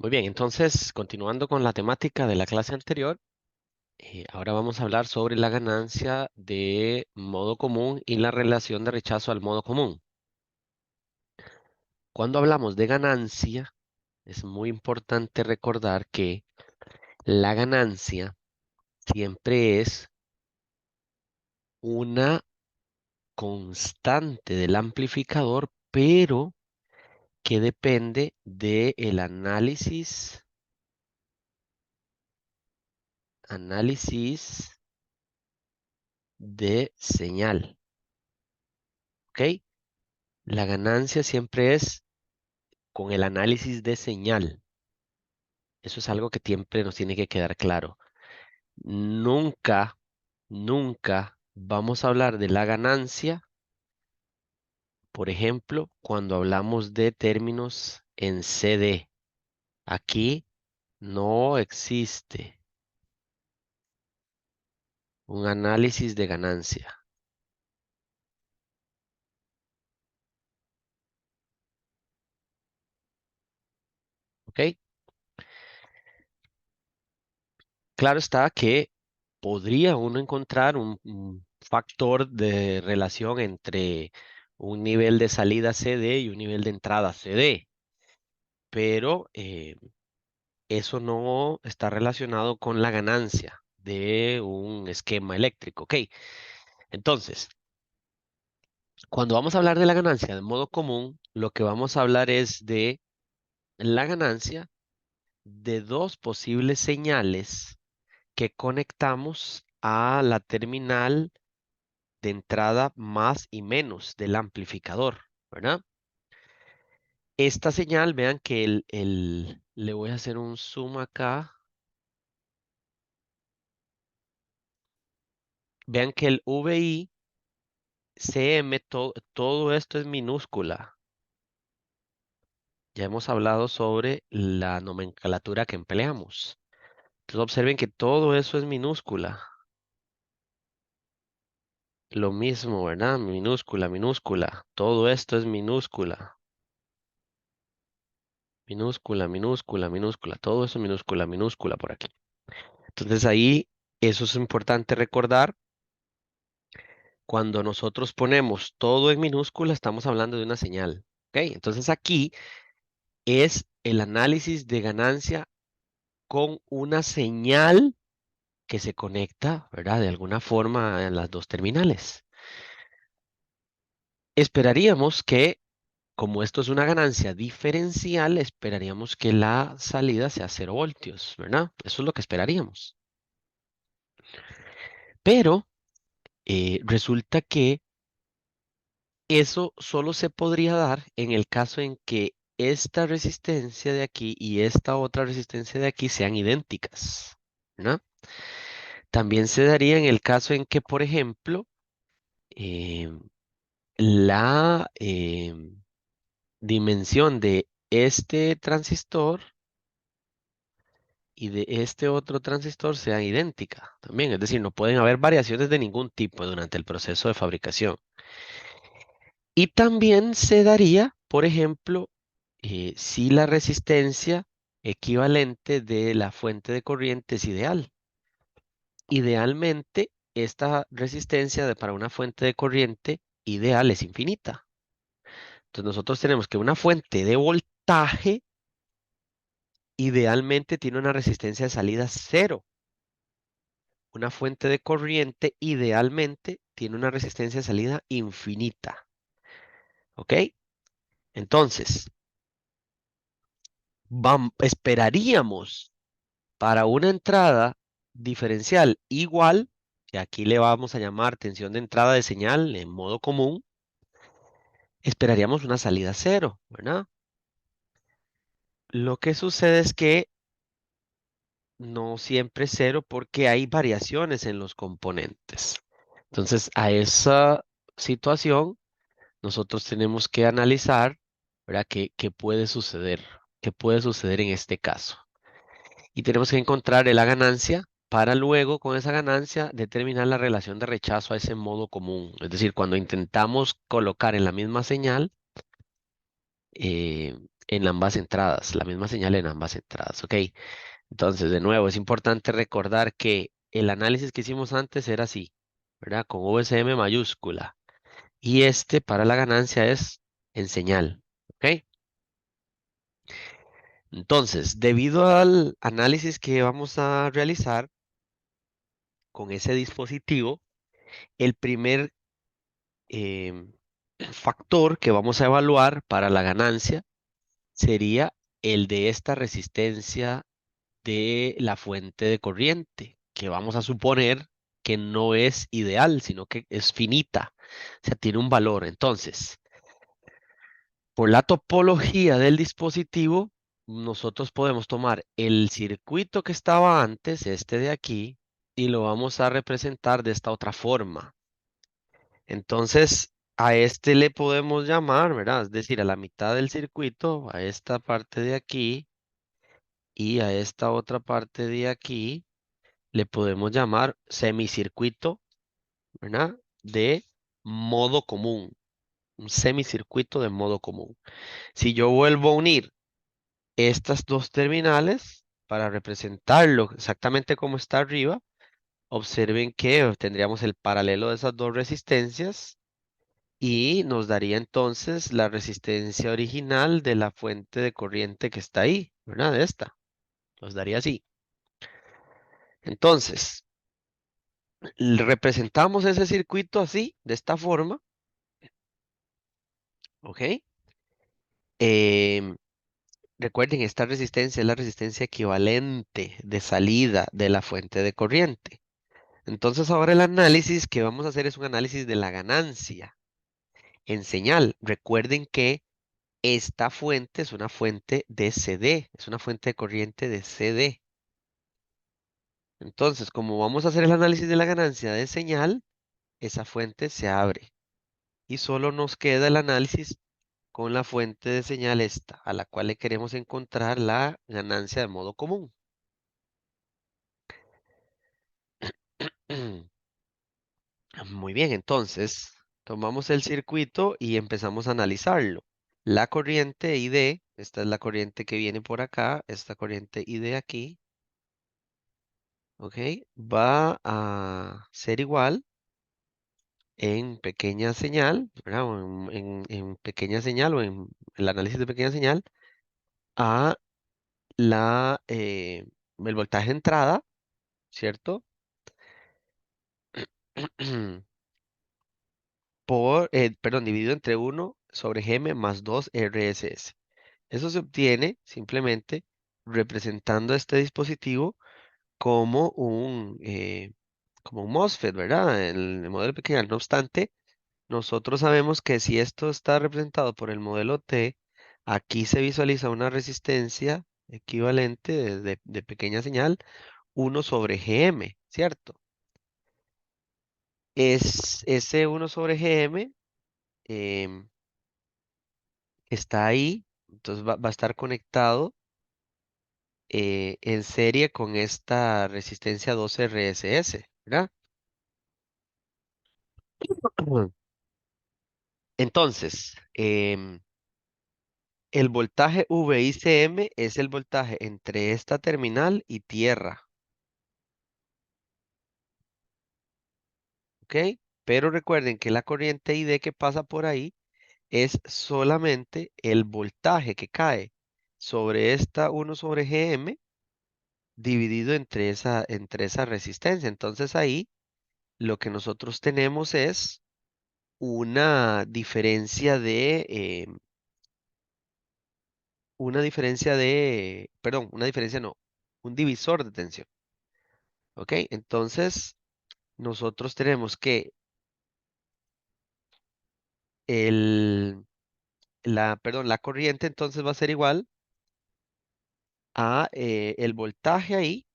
Muy bien, entonces, continuando con la temática de la clase anterior, ahora vamos a hablar sobre la ganancia de modo común y la relación de rechazo al modo común. Cuando hablamos de ganancia, es muy importante recordar que la ganancia siempre es una constante del amplificador, pero que depende del análisis de señal, ¿ok? La ganancia siempre es con el análisis de señal. Eso es algo que siempre nos tiene que quedar claro. Nunca, nunca vamos a hablar de la ganancia, por ejemplo, cuando hablamos de términos en CD. Aquí no existe un análisis de ganancia, ¿ok? Claro está que podría uno encontrar un factor de relación entre un nivel de salida CD y un nivel de entrada CD, pero eso no está relacionado con la ganancia de un esquema eléctrico, ¿ok? Entonces, cuando vamos a hablar de la ganancia de modo común, lo que vamos a hablar es de la ganancia de dos posibles señales que conectamos a la terminal de entrada más y menos del amplificador, ¿verdad? Esta señal, vean que le voy a hacer un zoom acá. Vean que el VI, CM, todo esto es minúscula. Ya hemos hablado sobre la nomenclatura que empleamos. Entonces observen que todo eso es minúscula. Lo mismo, ¿verdad? Minúscula, minúscula. Todo esto es minúscula. Minúscula, minúscula, minúscula. Todo eso minúscula, minúscula por aquí. Entonces ahí, eso es importante recordar. Cuando nosotros ponemos todo en minúscula, estamos hablando de una señal. ¿Ok? Entonces aquí es el análisis de ganancia con una señal que se conecta, ¿verdad? De alguna forma en las dos terminales. Esperaríamos que, como esto es una ganancia diferencial, esperaríamos que la salida sea 0 voltios, ¿verdad? Eso es lo que esperaríamos. Pero resulta que eso solo se podría dar en el caso en que esta resistencia de aquí y esta otra resistencia de aquí sean idénticas, ¿no? También se daría en el caso en que, por ejemplo, eh, la dimensión de este transistor y de este otro transistor sea idéntica también. Es decir, no pueden haber variaciones de ningún tipo durante el proceso de fabricación. Y también se daría, por ejemplo, si la resistencia equivalente de la fuente de corriente es ideal. Idealmente, esta resistencia para una fuente de corriente ideal es infinita. Entonces nosotros tenemos que una fuente de voltaje idealmente tiene una resistencia de salida 0. Una fuente de corriente idealmente tiene una resistencia de salida infinita. ¿Ok? Entonces, esperaríamos para una entrada diferencial igual, que aquí le vamos a llamar tensión de entrada de señal en modo común, esperaríamos una salida 0, ¿verdad? Lo que sucede es que no siempre es 0 porque hay variaciones en los componentes. Entonces, a esa situación, nosotros tenemos que analizar, ¿verdad? ¿Qué puede suceder? ¿Qué puede suceder en este caso? Y tenemos que encontrar la ganancia para luego, con esa ganancia, determinar la relación de rechazo a ese modo común. Es decir, cuando intentamos colocar en la misma señal en ambas entradas, la misma señal en ambas entradas, ¿ok? Entonces, de nuevo, es importante recordar que el análisis que hicimos antes era así, ¿verdad? Con VCM mayúscula. Y este para la ganancia es en señal, ¿ok? Entonces, debido al análisis que vamos a realizar con ese dispositivo, el primer em, factor que vamos a evaluar para la ganancia sería el de esta resistencia de la fuente de corriente, que vamos a suponer que no es ideal, sino que es finita, o sea, tiene un valor. Entonces, por la topología del dispositivo, nosotros podemos tomar el circuito que estaba antes, este de aquí, y lo vamos a representar de esta otra forma. Entonces, a este le podemos llamar, ¿verdad? Es decir, a la mitad del circuito, a esta parte de aquí y a esta otra parte de aquí, le podemos llamar semicircuito, ¿verdad? De modo común, un semicircuito de modo común. Si yo vuelvo a unir estas dos terminales para representarlo exactamente como está arriba, observen que tendríamos el paralelo de esas dos resistencias y nos daría entonces la resistencia original de la fuente de corriente que está ahí, ¿verdad? De esta. Nos daría así. Entonces, representamos ese circuito así, de esta forma, ¿ok? Em, recuerden, esta resistencia es la resistencia equivalente de salida de la fuente de corriente. Entonces, ahora el análisis que vamos a hacer es un análisis de la ganancia en señal. Recuerden que esta fuente es una fuente de CD, es una fuente de corriente de CD. Entonces, como vamos a hacer el análisis de la ganancia de señal, esa fuente se abre y solo nos queda el análisis con la fuente de señal esta, a la cual le queremos encontrar la ganancia de modo común. Muy bien, entonces tomamos el circuito y empezamos a analizarlo. La corriente ID, esta es la corriente que viene por acá, esta corriente ID aquí, ¿ok? Va a ser igual en pequeña señal, ¿verdad? O en pequeña señal o en el análisis de pequeña señal a el voltaje de entrada, ¿cierto? Perdón, dividido entre 1/Gm más 2 RSS. Eso se obtiene simplemente representando este dispositivo como como un MOSFET, ¿verdad? El modelo pequeño. No obstante, nosotros sabemos que si esto está representado por el modelo T, aquí se visualiza una resistencia equivalente de pequeña señal 1/Gm, ¿cierto? Ese 1/Gm em, está ahí, entonces va a estar conectado en serie con esta resistencia 12 RSS, ¿verdad? Entonces, el voltaje VICM es el voltaje entre esta terminal y tierra, ¿ok? Pero recuerden que la corriente ID que pasa por ahí es solamente el voltaje que cae sobre esta 1/Gm dividido entre esa resistencia. Entonces ahí lo que nosotros tenemos es una diferencia perdón, una diferencia no, un divisor de tensión. ¿Ok? Entonces, nosotros tenemos que perdón, la corriente entonces va a ser igual a el voltaje ahí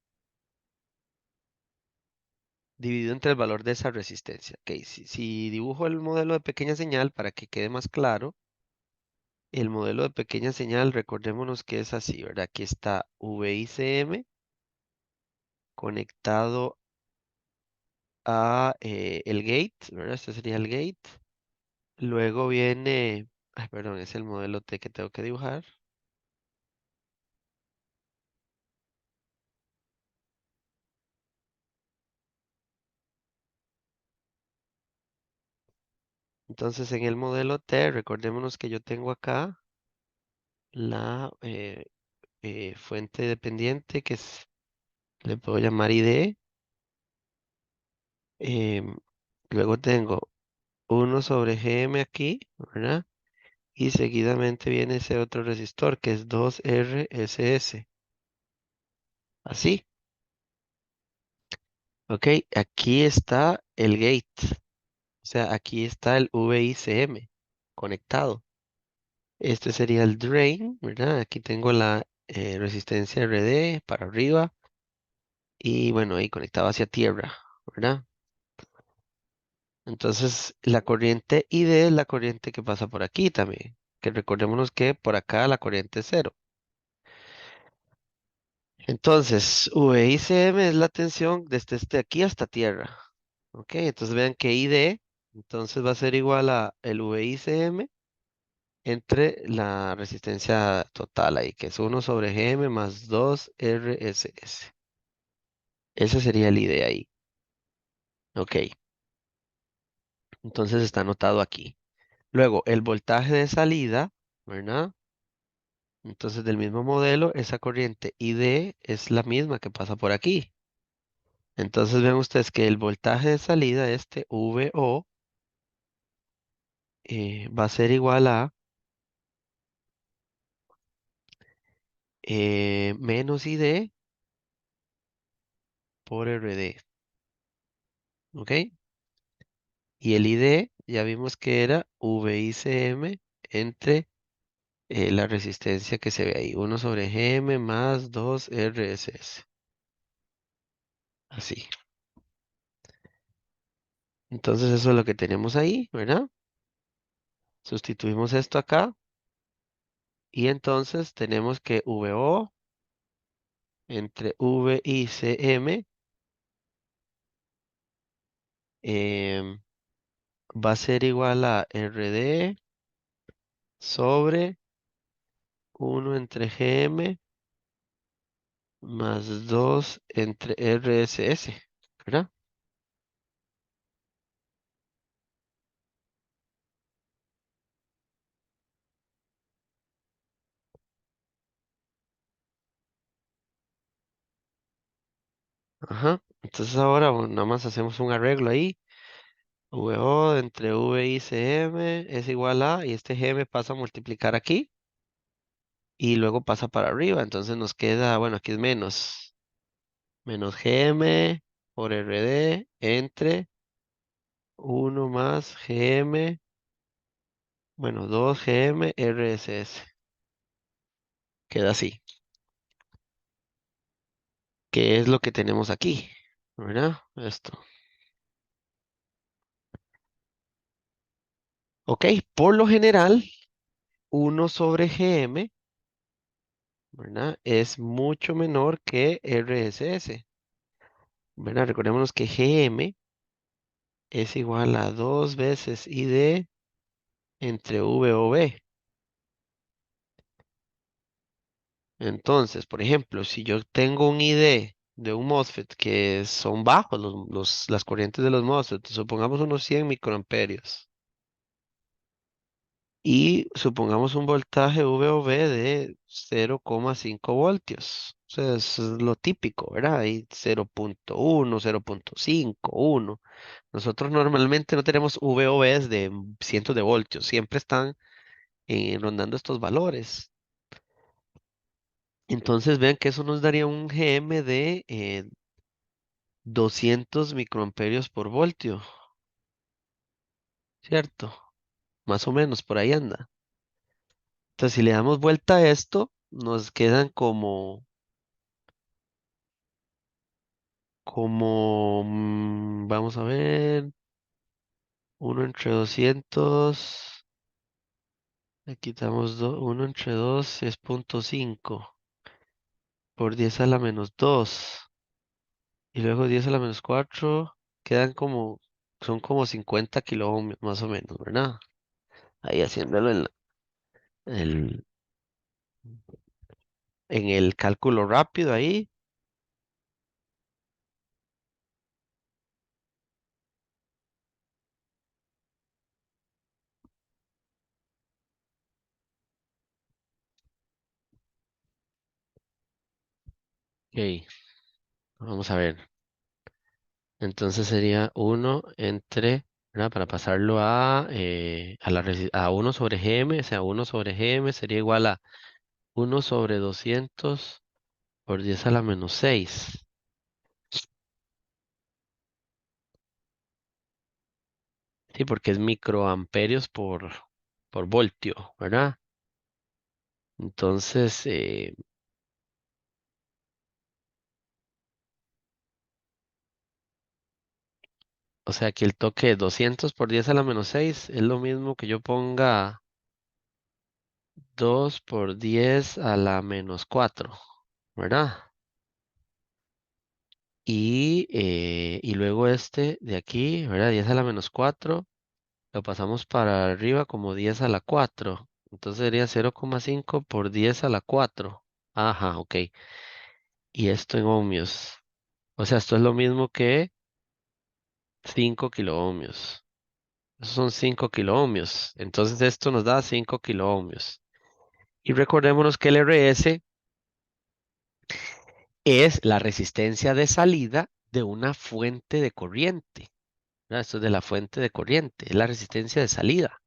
dividido entre el valor de esa resistencia. Ok, si dibujo el modelo de pequeña señal para que quede más claro, el modelo de pequeña señal, recordémonos que es así, ¿verdad? Aquí está VICM conectado a el gate, ¿verdad? Este sería el gate. Luego viene, ay, perdón, es el modelo T que tengo que dibujar. Entonces en el modelo T, recordémonos que yo tengo acá la fuente dependiente le puedo llamar ID. em, Luego tengo 1/GM aquí, ¿verdad? Y seguidamente viene ese otro resistor que es 2RSS. Así, ok. Aquí está el gate. O sea, aquí está el VICM conectado. Este sería el drain, ¿verdad? Aquí tengo la resistencia RD para arriba y bueno, ahí conectado hacia tierra, ¿verdad? Entonces, la corriente ID es la corriente que pasa por aquí también. Que recordémonos que por acá la corriente es cero. Entonces, VICM es la tensión desde aquí hasta tierra. Ok, entonces vean que ID entonces va a ser igual a el VICM entre la resistencia total ahí, que es 1/GM más 2RSS. Ese sería el ID ahí. Ok, entonces está anotado aquí. Luego, el voltaje de salida, ¿verdad? Entonces, del mismo modelo, esa corriente ID es la misma que pasa por aquí. Entonces, ven ustedes que el voltaje de salida, este VO, va a ser igual a menos ID por RD. ¿Ok? Y el ID ya vimos que era VICM entre la resistencia que se ve ahí, 1/GM más 2RSS. Así. Entonces eso es lo que tenemos ahí, ¿verdad? Sustituimos esto acá y entonces tenemos que VO entre VICM em, va a ser igual a RD sobre 1 entre GM más 2 entre RSS, ¿verdad? Ajá. Entonces ahora bueno, nada más hacemos un arreglo ahí. VO entre VICM es igual a, y este GM pasa a multiplicar aquí y luego pasa para arriba. Entonces nos queda, bueno, aquí es menos GM por RD entre 1 más GM, bueno, 2 GM RSS. Queda así, que es lo que tenemos aquí, ¿verdad? Esto. Ok, por lo general, 1/GM, ¿verdad? Es mucho menor que RSS, ¿verdad? Recordémonos que GM es igual a 2 veces ID entre VOV. Entonces, por ejemplo, si yo tengo un ID de un MOSFET que son bajos las corrientes de los MOSFET, supongamos unos 100 microamperios, y supongamos un voltaje VOV de 0,5 voltios. O sea, eso es lo típico, ¿verdad? Hay 0,1, 0,5, 1. Nosotros normalmente no tenemos VOVs de cientos de voltios, siempre están rondando estos valores. Entonces vean que eso nos daría un GM de 200 microamperios por voltio, ¿cierto? Más o menos por ahí anda. Entonces si le damos vuelta a esto, nos quedan vamos a ver, uno entre 200, le quitamos 1 entre 2 es 0,5 por 10 a la menos 2 y luego 10 a la menos 4 quedan son como 50 kilo ohms más o menos, ¿verdad? Ahí haciéndolo el- en el cálculo rápido ahí. Ok, vamos a ver. Entonces sería uno entre, ¿verdad? Para pasarlo a 1 sobre gm, o sea, 1 sobre gm sería igual a 1 sobre 200 por 10 a la menos 6. Sí, porque es microamperios por voltio, ¿verdad? Entonces, o sea que el toque 200 por 10 a la menos 6 es lo mismo que yo ponga 2 por 10 a la menos 4, ¿verdad? Y luego este de aquí, ¿verdad? 10 a la menos 4 lo pasamos para arriba como 10 a la 4. Entonces sería 0,5 por 10 a la 4. Ajá, ok. Y esto en ohmios. O sea, esto es lo mismo que 5 kiloohmios. Esos son 5 kiloohmios. Entonces esto nos da 5 kiloohmios. Y recordémonos que el RS es la resistencia de salida de una fuente de corriente. ¿Verdad? Esto es de la fuente de corriente, es la resistencia de salida,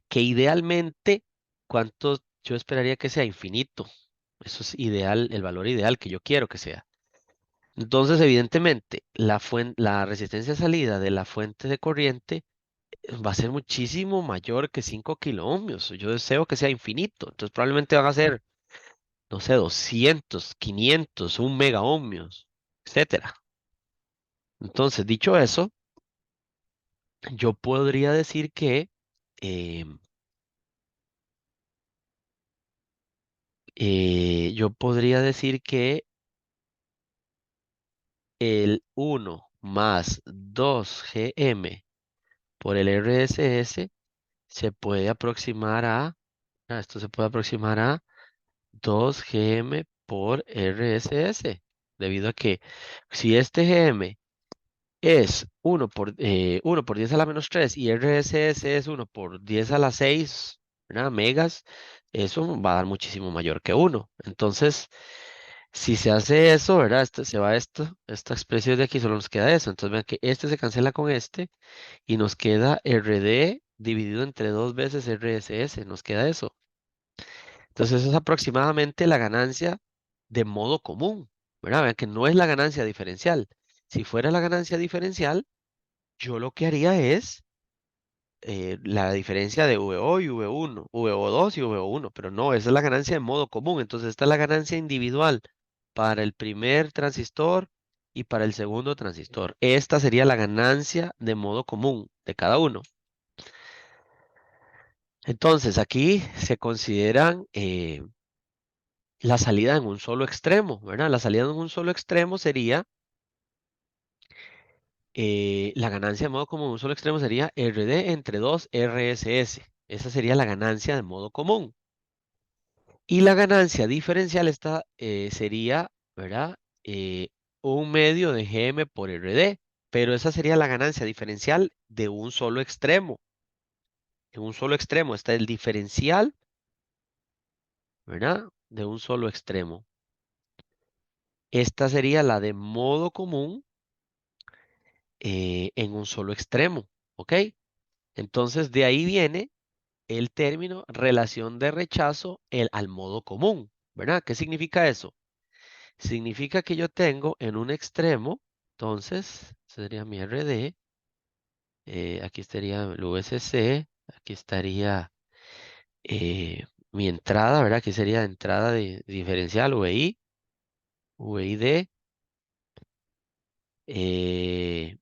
que idealmente, ¿cuánto yo esperaría que sea? Infinito. Eso es ideal, el valor ideal que yo quiero que sea. Entonces, evidentemente, la resistencia de salida de la fuente de corriente va a ser muchísimo mayor que 5 kiloohmios. Yo deseo que sea infinito. Entonces, probablemente van a ser, no sé, 200, 500, 1 megaohmios, etcétera. Entonces, dicho eso, yo podría decir que eh, yo podría decir que el 1 más 2 gm por el RSS se puede aproximar esto se puede aproximar a 2 gm por RSS, debido a que si este gm es 1 por 10 a la menos 3 y RSS es 1 por 10 a la 6, ¿verdad? Megas, eso va a dar muchísimo mayor que 1. Entonces, si se hace eso, ¿verdad? Se va esta expresión de aquí, solo nos queda eso. Entonces vean que este se cancela con este y nos queda RD dividido entre 2 veces RSS, nos queda eso. Entonces eso es aproximadamente la ganancia de modo común, ¿verdad? Vean que no es la ganancia diferencial. Si fuera la ganancia diferencial, yo lo que haría es la diferencia de VO y V1, VO2 y VO1, pero no, esa es la ganancia de modo común. Entonces, esta es la ganancia individual para el primer transistor y para el segundo transistor. Esta sería la ganancia de modo común de cada uno. Entonces, aquí se consideran la salida en un solo extremo, ¿verdad? La salida en un solo extremo sería, la ganancia de modo común en un solo extremo sería RD entre 2 RSS. Esa sería la ganancia de modo común. Y la ganancia diferencial sería, ¿verdad? 1 medio de GM por RD, pero esa sería la ganancia diferencial de un solo extremo. En un solo extremo está el diferencial, ¿verdad? De un solo extremo. Esta sería la de modo común en un solo extremo, ¿ok? Entonces de ahí viene el término relación de rechazo al modo común, ¿verdad? ¿Qué significa eso? Significa que yo tengo en un extremo, entonces, sería mi RD, aquí estaría el VCC, aquí estaría mi entrada, ¿verdad? Aquí sería entrada de diferencial, VI, VID, eh,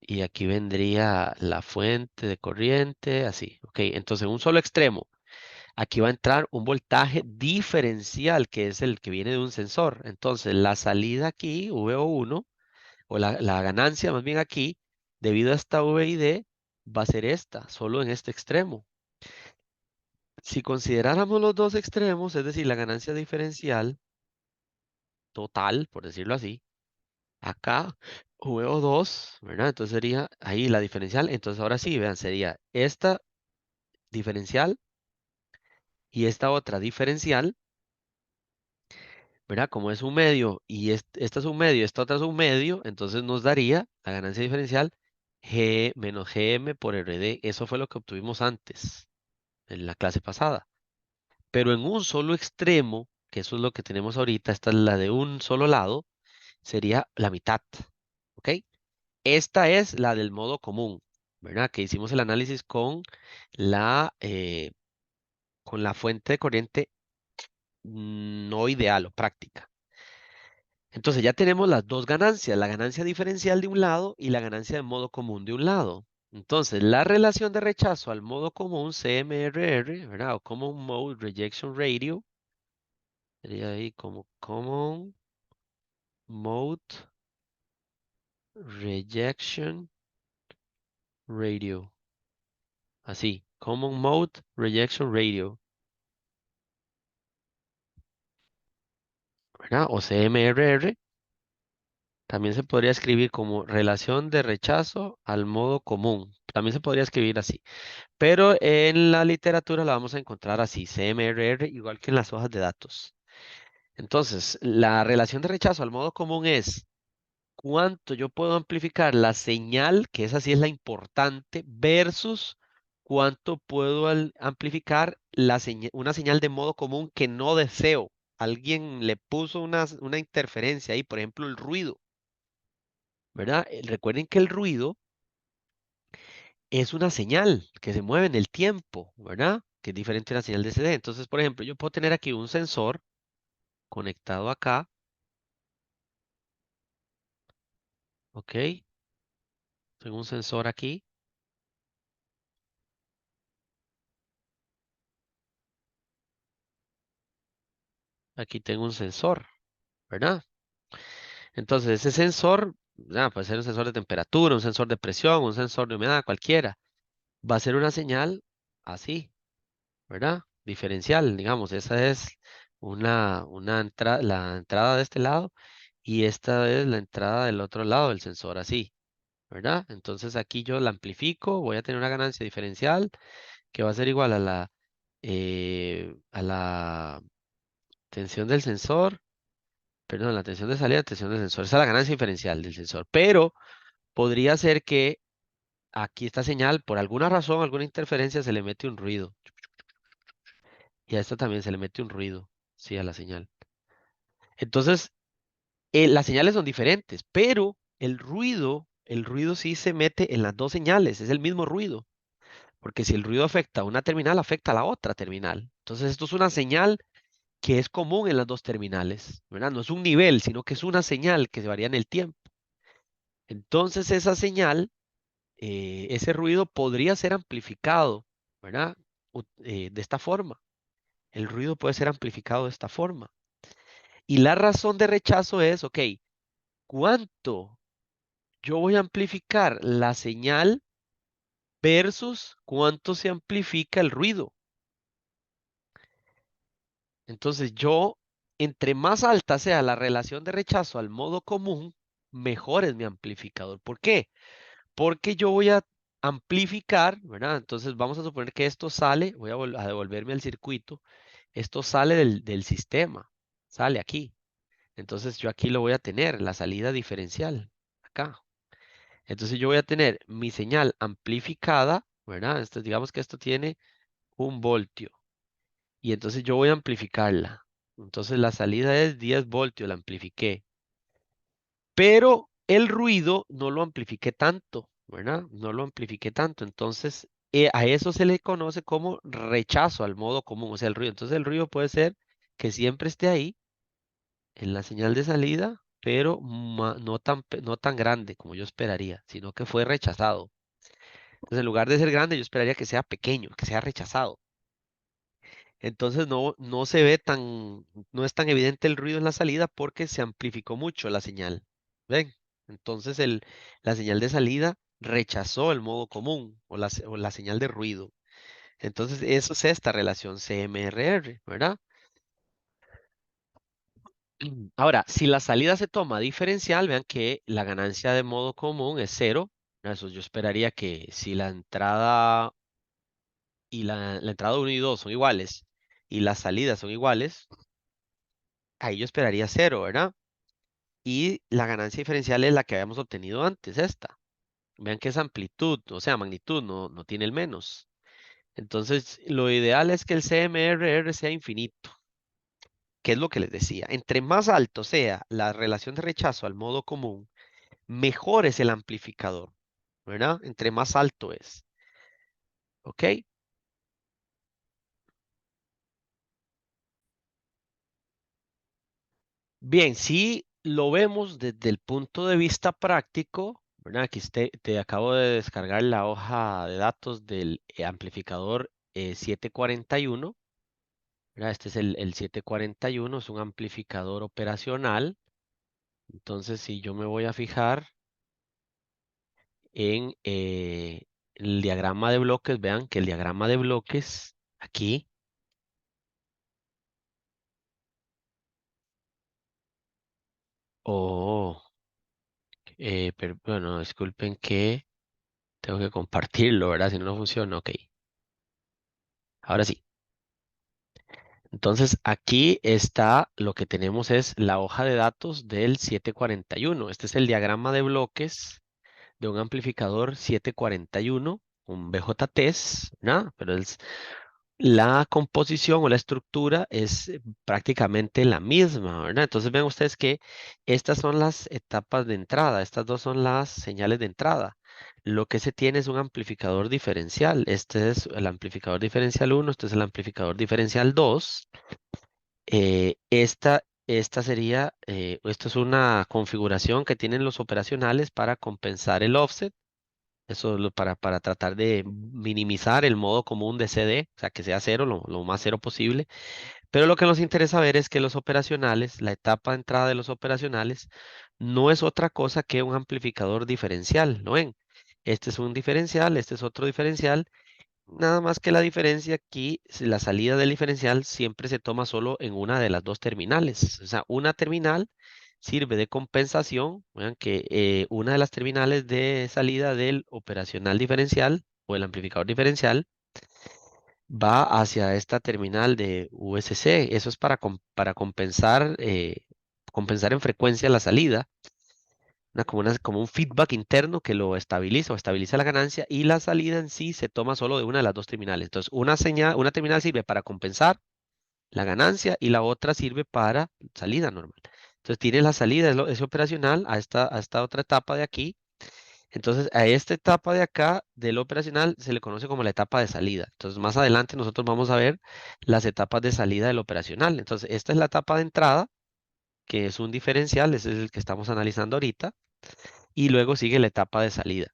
y aquí vendría la fuente de corriente, así, ok. Entonces, en un solo extremo, aquí va a entrar un voltaje diferencial, que es el que viene de un sensor. Entonces, la salida aquí, VO1, o la ganancia más bien aquí, debido a esta V y D, va a ser esta, solo en este extremo. Si consideráramos los dos extremos, es decir, la ganancia diferencial total, por decirlo así, acá VO2, ¿verdad? Entonces sería ahí la diferencial. Entonces ahora sí, vean, sería esta diferencial y esta otra diferencial ¿verdad? Como es un medio y esta es un medio, esta otra es un medio, entonces nos daría la ganancia diferencial G menos GM por RD. Eso fue lo que obtuvimos antes, en la clase pasada. Pero en un solo extremo, que eso es lo que tenemos ahorita, esta es la de un solo lado, sería la mitad, ¿ok? Esta es la del modo común, ¿verdad? Que hicimos el análisis con la fuente de corriente no ideal o práctica. Entonces ya tenemos las dos ganancias, la ganancia diferencial de un lado y la ganancia de modo común de un lado. Entonces, la relación de rechazo al modo común, CMRR, ¿verdad? O Common Mode Rejection Radio, sería ahí como Common Mode Rejection Radio. Así, Common Mode Rejection Radio, ¿verdad? O CMRR, también se podría escribir como relación de rechazo al modo común. También se podría escribir así. Pero en la literatura la vamos a encontrar así, CMRR, igual que en las hojas de datos. Entonces, la relación de rechazo al modo común es cuánto yo puedo amplificar la señal, que esa sí es la importante, versus cuánto puedo amplificar una señal de modo común que no deseo. Alguien le puso una interferencia ahí, por ejemplo, el ruido, ¿verdad? Recuerden que el ruido es una señal que se mueve en el tiempo, ¿verdad? Que es diferente a una señal de CD. Entonces, por ejemplo, yo puedo tener aquí un sensor conectado acá, ¿ok? Tengo un sensor aquí, aquí tengo un sensor, ¿verdad? Entonces, ese sensor, puede ser un sensor de temperatura, un sensor de presión, un sensor de humedad, cualquiera. Va a ser una señal así, ¿verdad? Diferencial, digamos, esa es la entrada de este lado y esta es la entrada del otro lado del sensor, así, ¿verdad? Entonces aquí yo la amplifico, voy a tener una ganancia diferencial que va a ser igual a la tensión del sensor, perdón, la tensión de salida, tensión del sensor. Esa es la ganancia diferencial del sensor. Pero podría ser que aquí esta señal, por alguna razón, alguna interferencia, se le mete un ruido. Y a esta también se le mete un ruido, sí, a la señal. Entonces, las señales son diferentes, pero el ruido sí se mete en las dos señales, es el mismo ruido. Porque si el ruido afecta a una terminal, afecta a la otra terminal. Entonces, esto es una señal que es común en las dos terminales, ¿verdad? No es un nivel, sino que es una señal que se varía en el tiempo. Entonces, esa señal, ese ruido podría ser amplificado, ¿verdad? De esta forma. El ruido puede ser amplificado de esta forma. Y la razón de rechazo es, ok, ¿cuánto yo voy a amplificar la señal versus cuánto se amplifica el ruido? Entonces entre más alta sea la relación de rechazo al modo común, mejor es mi amplificador. ¿Por qué? Porque yo voy a amplificar, ¿verdad? Entonces vamos a suponer que esto sale, voy a devolverme al circuito, esto sale del sistema, sale aquí. Entonces yo aquí lo voy a tener, la salida diferencial, acá. Entonces yo voy a tener mi señal amplificada, ¿verdad? Digamos que esto tiene 1 voltio. Y entonces yo voy a amplificarla. Entonces la salida es 10 voltios, la amplifiqué. Pero el ruido no lo amplifiqué tanto, ¿verdad? No lo amplifiqué tanto. Entonces a eso se le conoce como rechazo al modo común, o sea, el ruido. Entonces el ruido puede ser que siempre esté ahí en la señal de salida, pero no tan grande como yo esperaría, sino que fue rechazado. Entonces en lugar de ser grande, yo esperaría que sea pequeño, que sea rechazado. Entonces no se ve no es tan evidente el ruido en la salida porque se amplificó mucho la señal. ¿Ven? Entonces la señal de salida rechazó el modo común o la señal de ruido. Entonces eso es esta relación CMRR, ¿verdad? Ahora, si la salida se toma diferencial, vean que la ganancia de modo común es cero. Eso yo esperaría que si la entrada y la entrada 1 y 2 son iguales y las salidas son iguales, ahí yo esperaría cero, ¿verdad? Y la ganancia diferencial es la que habíamos obtenido antes, esta. Vean que es amplitud, o sea, magnitud, no tiene el menos. Entonces, lo ideal es que el CMRR sea infinito, que es lo que les decía. Entre más alto sea la relación de rechazo al modo común, mejor es el amplificador, ¿verdad? Entre más alto es. ¿Ok? Bien, si lo vemos desde el punto de vista práctico, ¿verdad? Aquí te acabo de descargar la hoja de datos del amplificador 741, ¿verdad? Este es el 741, es un amplificador operacional. Entonces, si yo me voy a fijar en el diagrama de bloques, vean que el diagrama de bloques aquí, oh, pero, bueno, disculpen que tengo que compartirlo, ¿verdad? Si no, no funciona, ok. Ahora sí. Entonces, aquí está lo que tenemos es la hoja de datos del 741. Este es el diagrama de bloques de un amplificador 741, un BJTs, ¿no? Pero la composición o la estructura es prácticamente la misma, ¿verdad? Entonces ven ustedes que estas son las etapas de entrada, estas dos son las señales de entrada. Lo que se tiene es un amplificador diferencial. Este es el amplificador diferencial uno, este es el amplificador diferencial 2. Esta sería, esto es una configuración que tienen los operacionales para compensar el offset. Eso para tratar de minimizar el modo común de CD, o sea, que sea cero, lo más cero posible. Pero lo que nos interesa ver es que los operacionales, la etapa de entrada de los operacionales, no es otra cosa que un amplificador diferencial, ¿no ven? Este es un diferencial, este es otro diferencial. Nada más que la diferencia aquí, la salida del diferencial siempre se toma solo en una de las dos terminales. O sea, una terminal sirve de compensación. Vean que una de las terminales de salida del operacional diferencial o el amplificador diferencial va hacia esta terminal de USC. Eso es para compensar, compensar en frecuencia la salida. Como un feedback interno que lo estabiliza o estabiliza la ganancia y la salida en sí se toma solo de una de las dos terminales. Entonces, una terminal sirve para compensar la ganancia y la otra sirve para salida normal. Entonces, tiene la salida, es operacional a esta otra etapa de aquí. Entonces, a esta etapa de acá del operacional se le conoce como la etapa de salida. Entonces, más adelante nosotros vamos a ver las etapas de salida del operacional. Entonces, esta es la etapa de entrada, que es un diferencial, ese es el que estamos analizando ahorita y luego sigue la etapa de salida.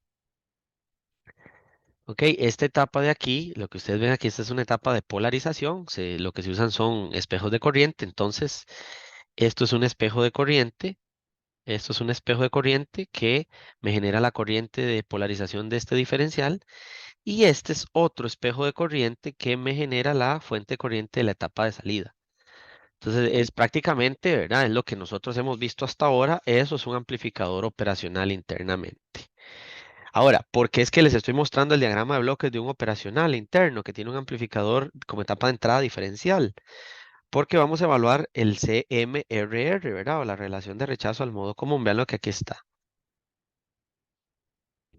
Ok, esta etapa de aquí, lo que ustedes ven aquí, esta es una etapa de polarización. Lo que se usan son espejos de corriente. Entonces, esto es un espejo de corriente. Esto es un espejo de corriente que me genera la corriente de polarización de este diferencial. Y este es otro espejo de corriente que me genera la fuente de corriente de la etapa de salida. Entonces, es prácticamente, ¿verdad? Es lo que nosotros hemos visto hasta ahora. Eso es un amplificador operacional internamente. Ahora, ¿por qué es que les estoy mostrando el diagrama de bloques de un operacional interno que tiene un amplificador como etapa de entrada diferencial? Porque vamos a evaluar el CMRR, ¿verdad? O la relación de rechazo al modo común. Vean lo que aquí está.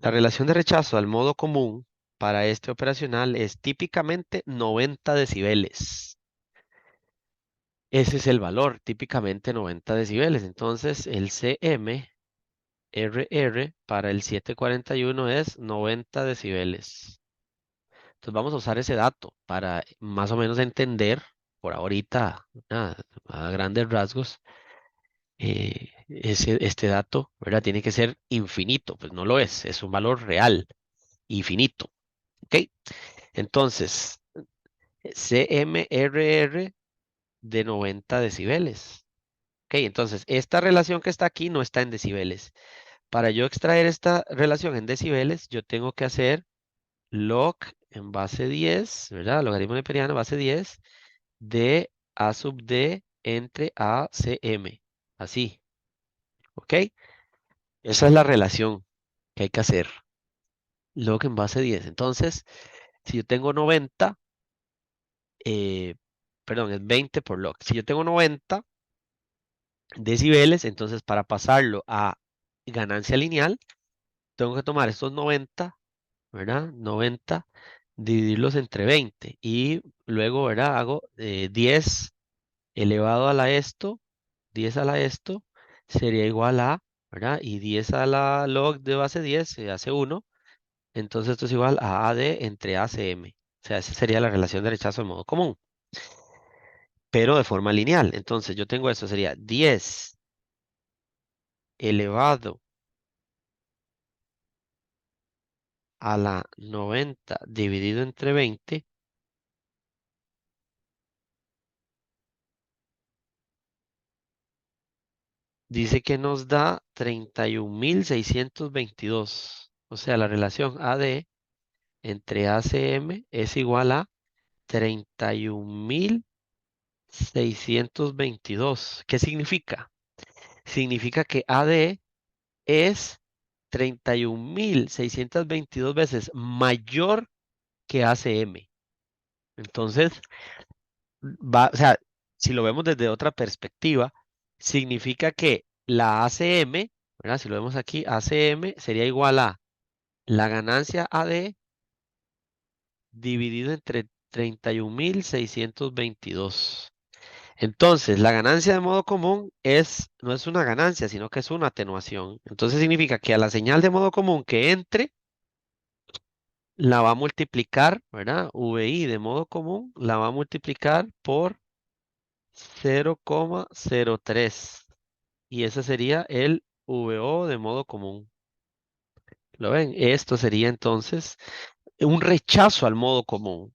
La relación de rechazo al modo común para este operacional es típicamente 90 decibeles. Ese es el valor, típicamente 90 decibeles. Entonces, el CMRR para el 741 es 90 decibeles. Entonces vamos a usar ese dato para más o menos entender, por ahorita, a grandes rasgos, este dato, ¿verdad? Tiene que ser infinito, pues no lo es un valor real, infinito, ¿ok? Entonces, CMRR de 90 decibeles. Ok, entonces esta relación que está aquí no está en decibeles. Para yo extraer esta relación en decibeles, yo tengo que hacer log en base 10, ¿verdad? Logaritmo neperiano base 10 de A sub D entre A CM. Así, ¿ok? Esa es la relación que hay que hacer. Log en base 10. Entonces, si yo tengo 90, eh, perdón, es 20 por log. Si yo tengo 90, decibeles. Entonces, para pasarlo a ganancia lineal, tengo que tomar estos 90, ¿verdad? 90, dividirlos entre 20 y luego, ¿verdad? Hago 10 elevado a la esto, 10 a la esto, sería igual a, ¿verdad? Y 10 a la log de base 10 se hace 1. Entonces esto es igual a AD entre ACM. O sea, esa sería la relación de rechazo en modo común, pero de forma lineal. Entonces yo tengo esto, sería 10 elevado a la 90 dividido entre 20. Dice que nos da 31.622. O sea, la relación AD entre ACM es igual a 31.622. ¿Qué significa? Significa que AD es 31.622 veces mayor que ACM. Entonces, o sea, si lo vemos desde otra perspectiva, significa que la ACM, ¿verdad? Si lo vemos aquí, ACM sería igual a la ganancia AD dividido entre 31.622. Entonces, la ganancia de modo común no es una ganancia, sino que es una atenuación. Entonces significa que a la señal de modo común que entre, la va a multiplicar, ¿verdad? VI de modo común la va a multiplicar por 0,03. Y ese sería el VO de modo común. ¿Lo ven? Esto sería entonces un rechazo al modo común.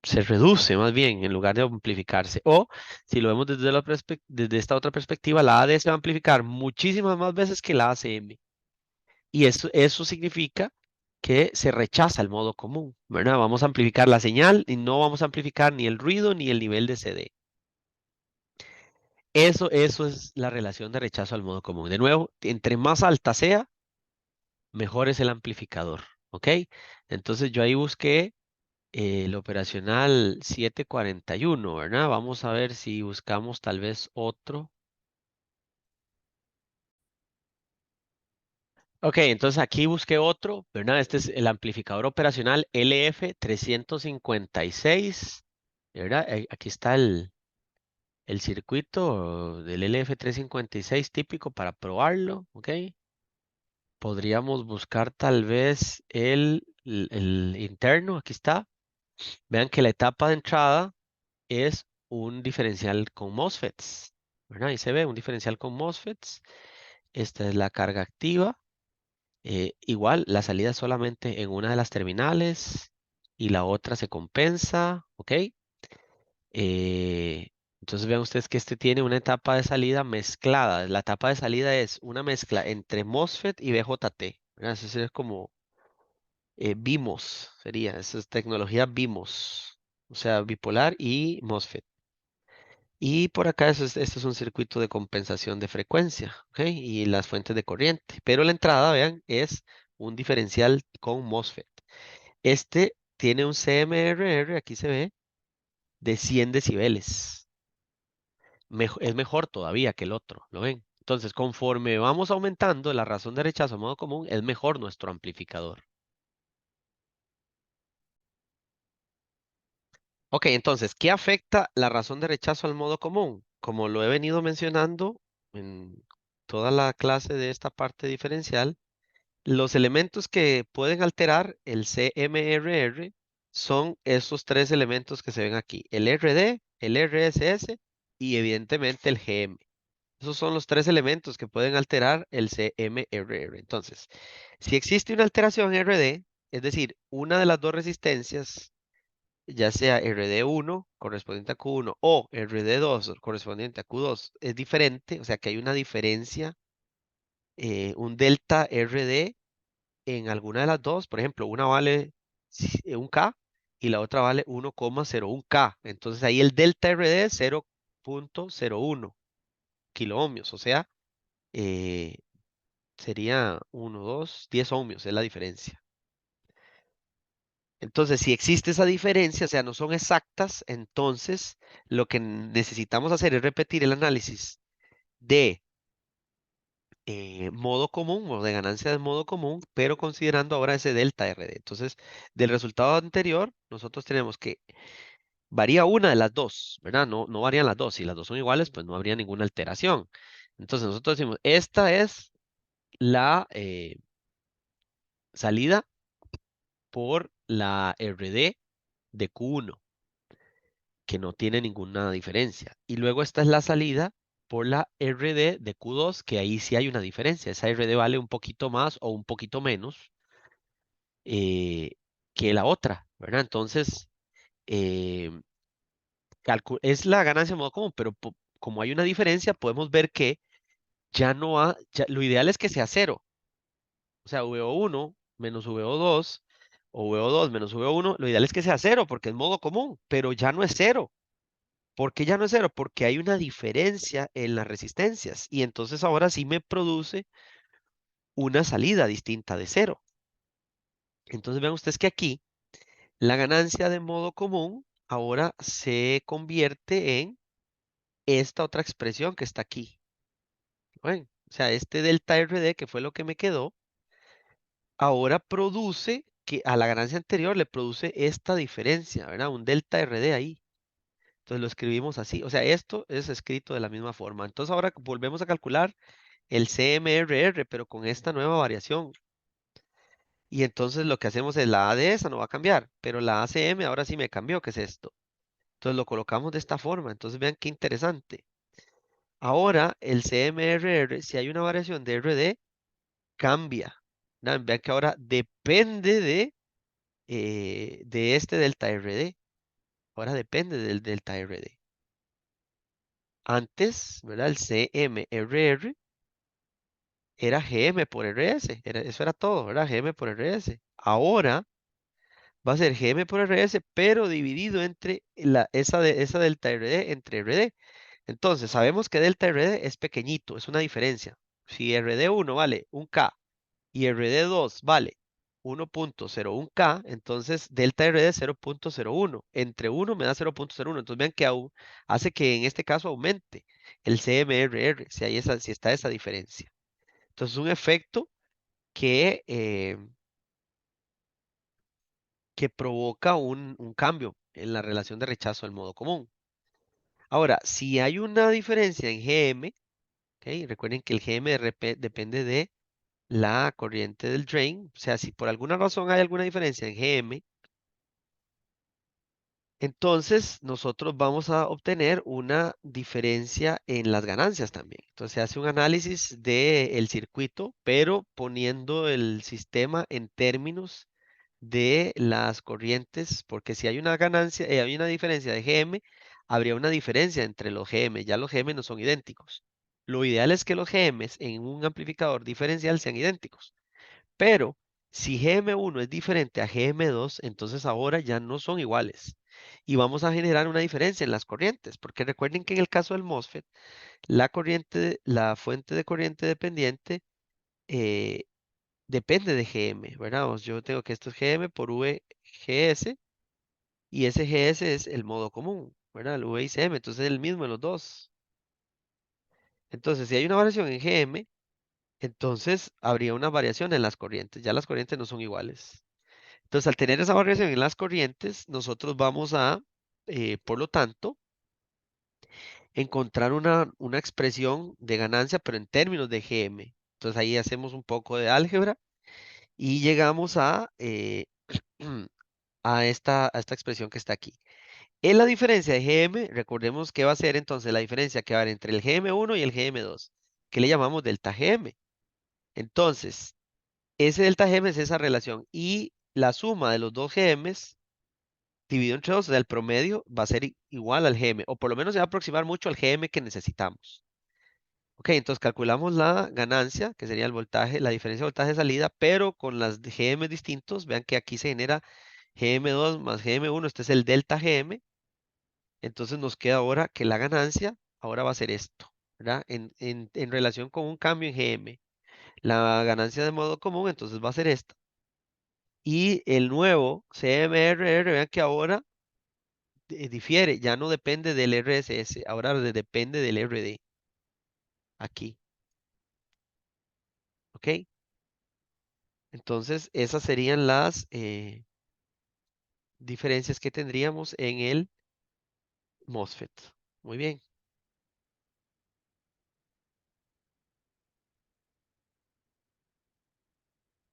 Se reduce más bien en lugar de amplificarse. O si lo vemos desde esta otra perspectiva, la AD se va a amplificar muchísimas más veces que la ACM. Y eso significa que se rechaza el modo común, ¿verdad? Vamos a amplificar la señal y no vamos a amplificar ni el ruido ni el nivel de CD. Eso es la relación de rechazo al modo común. De nuevo, entre más alta sea, mejor es el amplificador, ¿ok? Entonces yo ahí busqué el operacional 741, ¿verdad? Vamos a ver si buscamos tal vez otro. Ok, entonces aquí busqué otro, ¿verdad? Este es el amplificador operacional LF356, ¿verdad? Aquí está el circuito del LF356 típico para probarlo, ¿ok? Podríamos buscar tal vez el interno, aquí está. Vean que la etapa de entrada es un diferencial con MOSFETs, ¿verdad? Ahí se ve un diferencial con MOSFETs. Esta es la carga activa. Igual, la salida es solamente en una de las terminales y la otra se compensa, ¿ok? Eh, entonces vean ustedes que este tiene una etapa de salida mezclada. La etapa de salida es una mezcla entre MOSFET y BJT, ¿verdad? Eso es como BIMOS, sería, esa es tecnología BIMOS, o sea, bipolar y MOSFET. Y por acá esto es un circuito de compensación de frecuencia, ¿ok? Y las fuentes de corriente. Pero la entrada, vean, es un diferencial con MOSFET. Este tiene un CMRR, aquí se ve, de 100 decibeles. Es mejor todavía que el otro, ¿lo ven? Entonces, conforme vamos aumentando la razón de rechazo a modo común, es mejor nuestro amplificador. Ok, entonces, ¿qué afecta la razón de rechazo al modo común? Como lo he venido mencionando en toda la clase de esta parte diferencial, los elementos que pueden alterar el CMRR son esos tres elementos que se ven aquí, el RD, el RSS y evidentemente el GM. Esos son los tres elementos que pueden alterar el CMRR. Entonces, si existe una alteración RD, es decir, una de las dos resistencias, ya sea RD1 correspondiente a Q1 o RD2 correspondiente a Q2, es diferente, o sea que hay una diferencia, un delta RD en alguna de las dos, por ejemplo, una vale un K y la otra vale 1,01 K. Entonces ahí el delta RD es 0,01 kilo ohmios, o sea, eh, sería 1, 2, 10 ohmios, es la diferencia. Entonces, si existe esa diferencia, o sea, no son exactas, entonces lo que necesitamos hacer es repetir el análisis de modo común o de ganancia de modo común, pero considerando ahora ese delta RD. Entonces, del resultado anterior, nosotros tenemos que varía una de las dos, ¿verdad? No, no varían las dos. Si las dos son iguales, pues no habría ninguna alteración. Entonces, nosotros decimos, esta es la salida por la RD de Q1, que no tiene ninguna diferencia. Y luego esta es la salida por la RD de Q2, que ahí sí hay una diferencia. Esa RD vale un poquito más o un poquito menos eh, que la otra, ¿verdad? Entonces, eh, es la ganancia de modo común, pero como hay una diferencia, podemos ver que ya no ha, lo ideal es que sea cero. O sea, VO1 menos VO2 o VO2 menos VO1, lo ideal es que sea cero porque es modo común, pero ya no es cero. ¿Por qué ya no es cero? Porque hay una diferencia en las resistencias y entonces ahora sí me produce una salida distinta de cero. Entonces vean ustedes que aquí la ganancia de modo común ahora se convierte en esta otra expresión que está aquí. ¿Ven? O sea, este delta RD, que fue lo que me quedó, ahora produce que a la ganancia anterior le produce esta diferencia, ¿verdad? Un delta RD ahí. Entonces lo escribimos así. O sea, esto es escrito de la misma forma. Entonces ahora volvemos a calcular el CMRR, pero con esta nueva variación. Y entonces lo que hacemos es la A de esa no va a cambiar, pero la ACM ahora sí me cambió, que es esto. Entonces lo colocamos de esta forma. Entonces vean qué interesante. Ahora el CMRR, si hay una variación de RD, cambia. Vean que ahora depende de este delta RD. Ahora depende del delta RD. Antes, ¿verdad? El CMRR era GM por RS. Eso era todo, ¿verdad? GM por RS. Ahora va a ser GM por RS, pero dividido entre esa delta RD entre RD. Entonces, sabemos que delta RD es pequeñito, es una diferencia. Si RD1 vale un K y RD2 vale 1.01K, entonces delta RD es 0.01. Entre 1 me da 0.01. Entonces vean que hace que en este caso aumente el CMRR, si está esa diferencia. Entonces es un efecto que, que provoca un cambio en la relación de rechazo al modo común. Ahora, si hay una diferencia en GM, ¿ok? Recuerden que el GM depende de la corriente del drain. O sea, si por alguna razón hay alguna diferencia en GM, entonces nosotros vamos a obtener una diferencia en las ganancias también. Entonces se hace un análisis del circuito, pero poniendo el sistema en términos de las corrientes, porque si hay una ganancia, hay una diferencia de GM, habría una diferencia entre los GM. Ya los GM no son idénticos. Lo ideal es que los GMs en un amplificador diferencial sean idénticos. Pero si GM1 es diferente a GM2, entonces ahora ya no son iguales. Y vamos a generar una diferencia en las corrientes, porque recuerden que en el caso del MOSFET, la fuente de corriente dependiente eh, depende de GM, ¿verdad? Yo tengo que esto es GM por VGS y ese GS es el modo común, ¿verdad? El VICM, entonces es el mismo en los dos. Entonces, si hay una variación en GM, entonces habría una variación en las corrientes. Ya las corrientes no son iguales. Entonces, al tener esa variación en las corrientes, nosotros vamos a, por lo tanto, encontrar una expresión de ganancia, pero en términos de GM. Entonces, ahí hacemos un poco de álgebra y llegamos a esta expresión que está aquí. En la diferencia de GM, recordemos que va a ser entonces la diferencia que va a haber entre el GM1 y el GM2, que le llamamos delta GM. Entonces, ese delta GM es esa relación y la suma de los dos GMs dividido entre 2, o sea, el promedio va a ser igual al GM, o por lo menos se va a aproximar mucho al GM que necesitamos. Ok, entonces calculamos la ganancia, que sería el voltaje, la diferencia de voltaje de salida, pero con las GM distintos. Vean que aquí se genera GM2 más GM1, este es el delta GM. Entonces nos queda ahora que la ganancia ahora va a ser esto, ¿verdad? En relación con un cambio en GM. La ganancia de modo común, entonces va a ser esta. Y el nuevo CMRR, vean que ahora difiere, ya no depende del RSS, ahora depende del RD. aquí. ¿Ok? Entonces, esas serían las diferencias que tendríamos en el MOSFET. Muy bien.